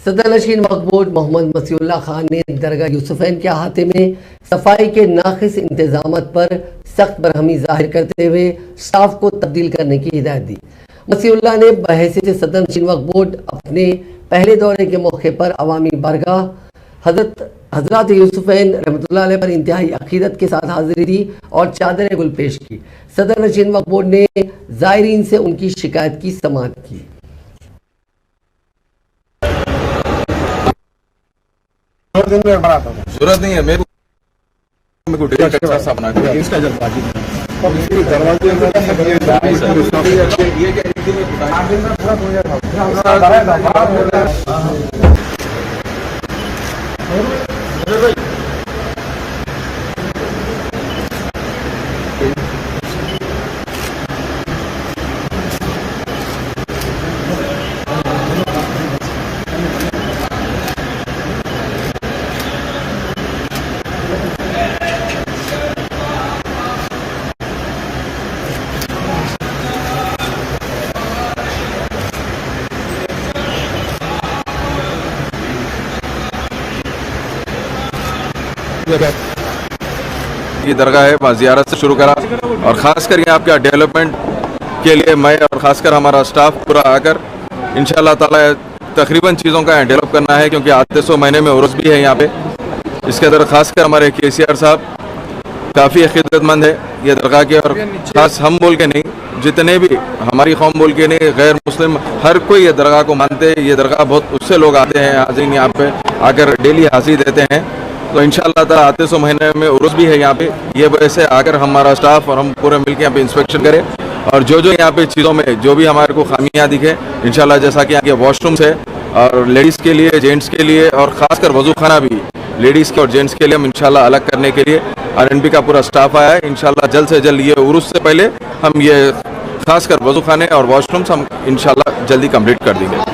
सदर नशीन वक्फ बोर्ड मोहम्मद मसीउल्लाह खान ने दरगाह यूसुफैन के अहाते में सफाई के नाक़िस इंतजामात पर सख्त बरहमी जाहिर करते हुए स्टाफ को तब्दील करने की हिदायत दी। मसीउल्लाह ने बहैसियत सदर नशीन वक्फ बोर्ड अपने पहले दौरे के मौके पर अवामी बारगाह हजरत यूसुफैन रहमतुल्लाह अलैह पर इंतहाई अकीदत के साथ हाजिरी दी और चादर गुल पेश की। सदर नशीन वक्फ बोर्ड ने ज़ायरीन से उनकी शिकायत की समाअत की। जरूरत नहीं है मेरे को अच्छा सा बना के इसका जल्दबाजी ये दरगाह है, वहाँ ज़ियारत से शुरू करा और ख़ासकर यहाँ आपका डेवलपमेंट के लिए मैं और ख़ासकर हमारा स्टाफ पूरा आकर इंशाअल्लाह ताला तकरीबन चीज़ों का डेवलप करना है, क्योंकि आते 100 महीने में उर्स भी है यहाँ पे। इसके अंदर ख़ासकर हमारे KCR साहब काफ़ी अक़ीदतमंद है ये दरगाह के, और ख़ास हम बोल के नहीं, जितने भी हमारी कौम बोल के नहीं, गैर मुस्लिम हर कोई ये दरगाह को मानते हैं। ये दरगाह बहुत उससे लोग आते हैं, हाज़रीन यहाँ पे आकर डेली हाज़िरी देते हैं। तो इंशाअल्लाह ताला आते 100 महीने में उर्स भी है यहाँ पे। ये वजह से आकर हमारा स्टाफ और हम पूरे मिलकर यहाँ पे इंस्पेक्शन करें और जो जो यहाँ पे चीज़ों में जो भी हमारे को खामियाँ दिखे इंशाअल्लाह, जैसा कि यहाँ के वॉशरूम्स है और लेडीज़ के लिए, जेंट्स के लिए और ख़ासकर वज़ू खाना भी लेडीज़ के और जेंट्स के लिए हम इंशाअल्लाह अलग करने के लिए RNB का पूरा स्टाफ आया है। इंशाअल्लाह जल्द से जल्द ये उर्स से पहले हम ये ख़ासकर वज़ू खाने और वॉशरूम्स हम इंशाअल्लाह जल्दी कंप्लीट कर देंगे।